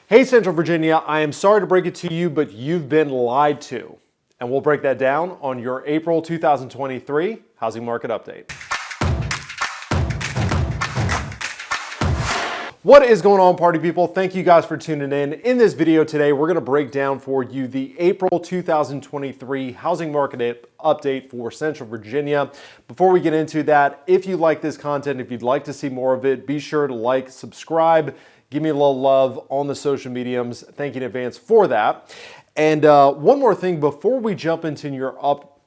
Hey Central Virginia, I am sorry to break it to you, but you've been lied to. And we'll break that down on your April 2023 housing market update. What is going on, party people? Thank you guys for tuning in. In this video today, we're going to break down for you the April 2023 housing market update for Central Virginia. Before we get into that, if you like this content, if you'd like to see more of it, be sure to like, subscribe, give me a little love on the social mediums. Thank you in advance for that. And one more thing before we jump into your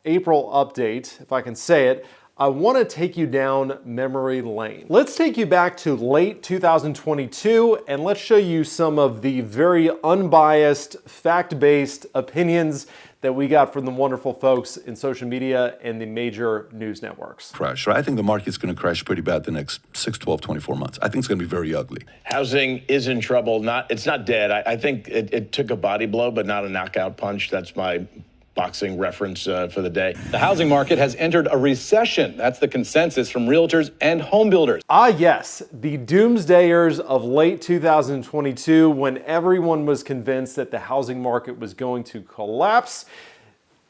April update, if I can say it, I want to take you down memory lane. Let's take you back to late 2022 and let's show you some of the very unbiased, fact-based opinions that we got from the wonderful folks in social media and the major news networks. Crash, right? I think the market's going to crash pretty bad the next 6, 12, 24 months. I think it's going to be very ugly. Housing is in trouble. It's not dead. I think it took a body blow, but not a knockout punch. That's my boxing reference for the day. The housing market has entered a recession. That's the consensus from realtors and home builders. Ah, yes, the doomsdayers of late 2022, when everyone was convinced that the housing market was going to collapse.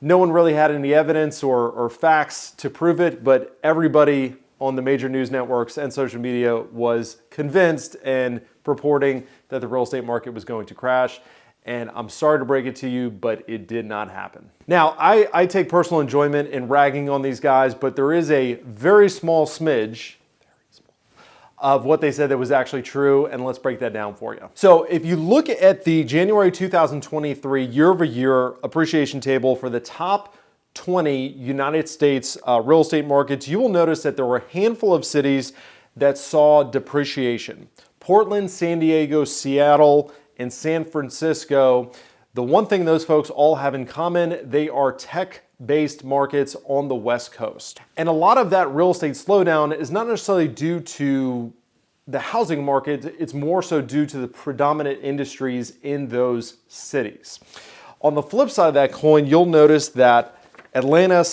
No one really had any evidence or facts to prove it, but everybody on the major news networks and social media was convinced and purporting that the real estate market was going to crash. And I'm sorry to break it to you, but it did not happen. Now, I take personal enjoyment in ragging on these guys, but there is a very small smidge of what they said that was actually true, and let's break that down for you. So if you look at the January 2023 year-over-year appreciation table for the top 20 United States real estate markets, you will notice that there were a handful of cities that saw depreciation. Portland, San Diego, Seattle, and San Francisco. The one thing those folks all have in common, they are tech-based markets on the West Coast. And a lot of that real estate slowdown is not necessarily due to the housing market, it's more so due to the predominant industries in those cities. On the flip side of that coin, you'll notice that Atlanta,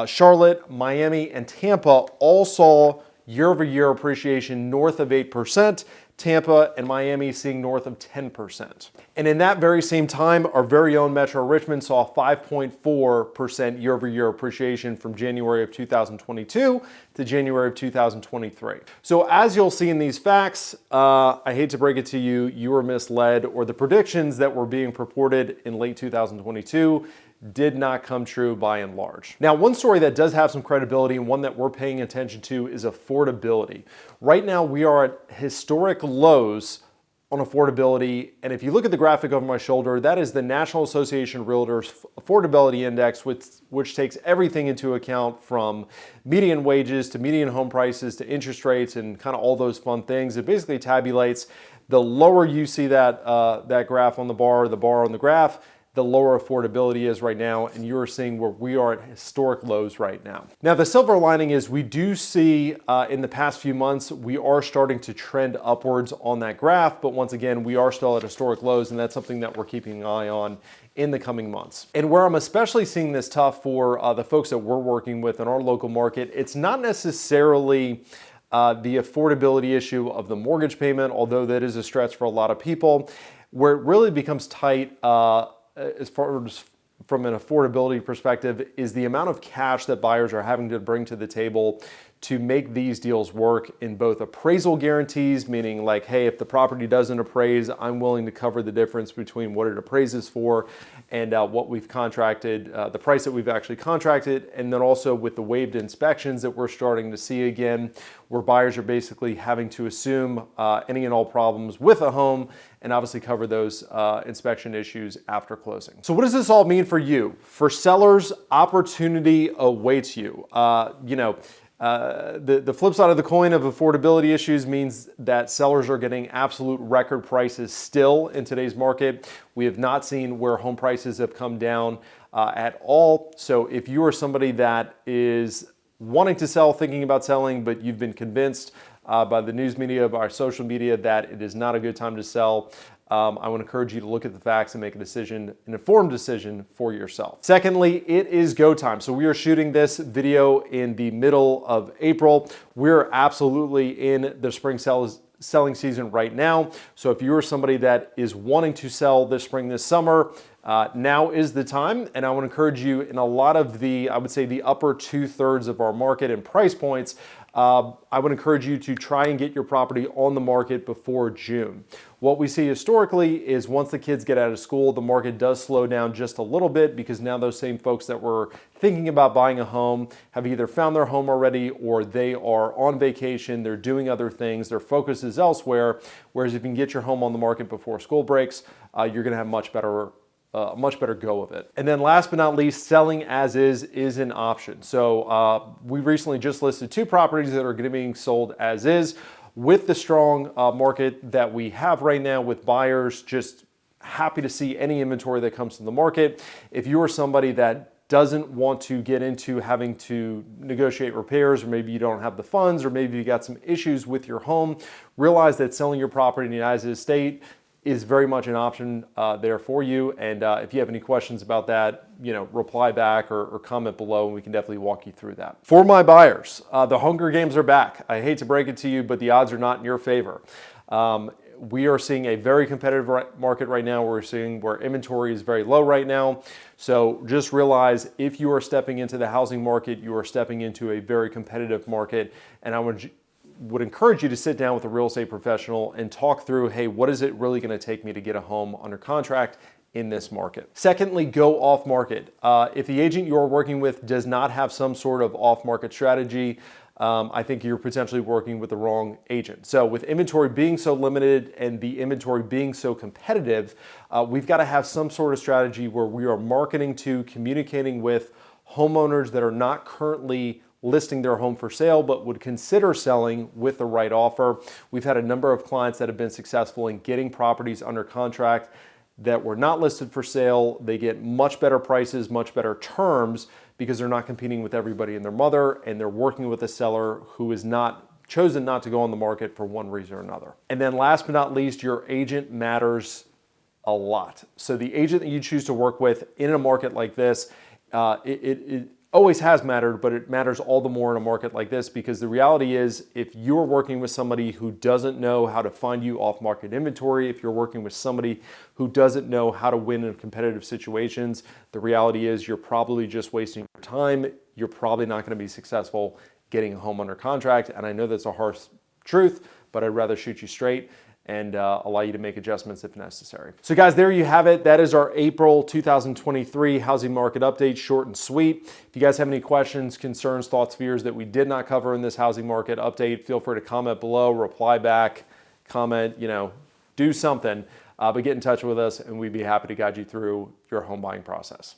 Charlotte, Miami, and Tampa all saw year-over-year appreciation north of 8%. Tampa and Miami seeing north of 10%. And in that very same time, our very own Metro Richmond saw 5.4% year-over-year appreciation from January of 2022 to January of 2023. So as you'll see in these facts, I hate to break it to you, you were misled, or the predictions that were being purported in late 2022 did not come true by and large. Now, one story that does have some credibility and one that we're paying attention to is affordability. Right now, we are at historic lows on affordability. And if you look at the graphic over my shoulder, that is the National Association of Realtors Affordability Index, which takes everything into account from median wages to median home prices to interest rates and kind of all those fun things. It basically tabulates the lower you see that graph on the bar on the graph, the lower affordability is right now, and you're seeing where we are at historic lows right now. Now, the silver lining is we do see in the past few months, we are starting to trend upwards on that graph, but once again, we are still at historic lows, and that's something that we're keeping an eye on in the coming months. And where I'm especially seeing this tough for the folks that we're working with in our local market, it's not necessarily the affordability issue of the mortgage payment, although that is a stretch for a lot of people. Where it really becomes tight as far as from an affordability perspective is the amount of cash that buyers are having to bring to the table to make these deals work in both appraisal guarantees, meaning like, hey, if the property doesn't appraise, I'm willing to cover the difference between what it appraises for and what we've contracted, the price that we've actually contracted, and then also with the waived inspections that we're starting to see again, where buyers are basically having to assume any and all problems with a home and obviously cover those inspection issues after closing. So what does this all mean for you? For sellers, opportunity awaits you. The flip side of the coin of affordability issues means that sellers are getting absolute record prices still in today's market. We have not seen where home prices have come down at all. So if you are somebody that is wanting to sell, thinking about selling, but you've been convinced by the news media, by our social media, that it is not a good time to sell, I would encourage you to look at the facts and make a decision, an informed decision for yourself. Secondly, it is go time. So we are shooting this video in the middle of April. We're absolutely in the spring selling season right now. So if you're somebody that is wanting to sell this spring, this summer, now is the time. And I would encourage you in a lot of I would say the upper 2/3 of our market and price points, I would encourage you to try and get your property on the market before June. What we see historically is once the kids get out of school, the market does slow down just a little bit because now those same folks that were thinking about buying a home have either found their home already or they are on vacation, they're doing other things, their focus is elsewhere. Whereas if you can get your home on the market before school breaks, you're gonna have much better go of it. And then last but not least, selling as is an option. So we recently just listed 2 properties that are going to be sold as is. With the strong market that we have right now with buyers, just happy to see any inventory that comes to the market. If you are somebody that doesn't want to get into having to negotiate repairs, or maybe you don't have the funds, or maybe you got some issues with your home, realize that selling your property in the United States is very much an option there for you. And if you have any questions about that, reply back or comment below and we can definitely walk you through that. For my buyers, the Hunger Games are back. I hate to break it to you, but the odds are not in your favor. We are seeing a very competitive market right now. We're seeing where inventory is very low right now. So just realize if you are stepping into the housing market, you are stepping into a very competitive market. And I would encourage you to sit down with a real estate professional and talk through, hey, what is it really going to take me to get a home under contract in this market? Secondly, go off market. If the agent you're working with does not have some sort of off market strategy, I think you're potentially working with the wrong agent. So with inventory being so limited and the inventory being so competitive, we've got to have some sort of strategy where we are marketing to, communicating with homeowners that are not currently listing their home for sale, but would consider selling with the right offer. We've had a number of clients that have been successful in getting properties under contract that were not listed for sale. They get much better prices, much better terms because they're not competing with everybody and their mother, and they're working with a seller who is chosen not to go on the market for one reason or another. And then last but not least, your agent matters a lot. So the agent that you choose to work with in a market like this, it always has mattered, but it matters all the more in a market like this because the reality is if you're working with somebody who doesn't know how to find you off-market inventory, if you're working with somebody who doesn't know how to win in competitive situations, the reality is you're probably just wasting your time. You're probably not going to be successful getting a home under contract. And I know that's a harsh truth, but I'd rather shoot you straight and allow you to make adjustments if necessary. So guys, there you have it. That is our April 2023 housing market update, short and sweet. If you guys have any questions, concerns, thoughts, fears that we did not cover in this housing market update, feel free to comment below, reply back, comment, do something, but get in touch with us and we'd be happy to guide you through your home buying process.